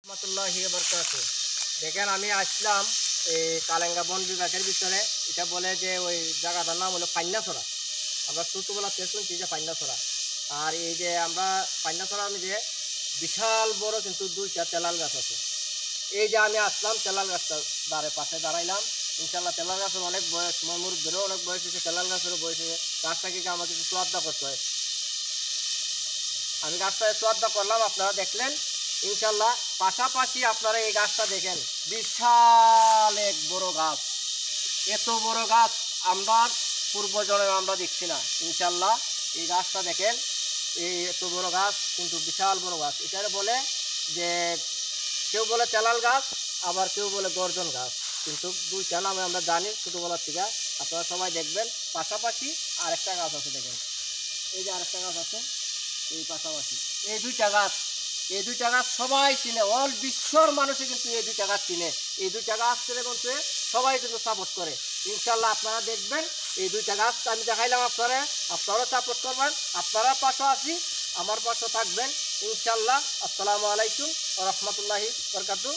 রহমতুল্লাহি বারাকাতুহু। দেখেন আমি আসলাম এই কালেঙ্গা বন বিভাগের ভিতরে। এটা বলে যে ওই জায়গাটার নাম হলো পাইনাছড়া। আমরা ছোটবেলাতে শুনছি যে পাইনাছড়া। আর এই যে আমরা পাইনাছড়া আমি যে বিশাল বড় কিন্তু দুইটা তেলাল গাছ আছে। এই যে আমি আসলাম তেলাল গাছটার পাশে দাঁড়াইলাম। ইনশাল্লাহ তেলাল গাছের অনেক বয়স, মুরব্বীরও অনেক বয়স হয়েছে, তেলাল গাছেরও বয়স হয়েছে। গাছটাকে আমার কিছু শ্রদ্ধা করতে হয়। আমি গাছটাকে শ্রদ্ধা করলাম, আপনারা দেখলেন। ইনশাল্লাহ পাশাপাশি আপনারা এই গাছটা দেখেন, বিশাল এক বড় গাছ। এত বড় গাছ আমরা পূর্বজন্মে আমরা দেখছি না। ইনশাল্লাহ এই গাছটা দেখেন, এই এত বড় গাছ কিন্তু বিশাল বড় গাছ। এটারে বলে যে কেউ বলে তেলাল গাছ, আবার কেউ বলে গর্জন গাছ, কিন্তু দুইটা নামে আমরা জানি ছোটোবেলার থেকে। আপনারা সবাই দেখবেন। পাশাপাশি আরেকটা গাছ আছে, দেখেন এই যে আরেকটা গাছ আছে এই পাশাপাশি। এই দুইটা গাছ সবাই চিনে, অল বিশ্বর মানুষে কিন্তু এই দুইটা গাছ চিনে। এই দুইটা গাছ চিনে কিন্তু সবাই কিন্তু সাপোর্ট করে। ইনশাল্লাহ আপনারা দেখবেন এই দুইটা গাছ আমি দেখাইলাম, আপনারাও সাপোর্ট করবেন। আপনারা পাশে আছি, আমার পাশে থাকবেন ইনশাল্লাহ। আসসালামু আলাইকুম ওয়া রাহমাতুল্লাহি ওয়া বারাকাতুহু।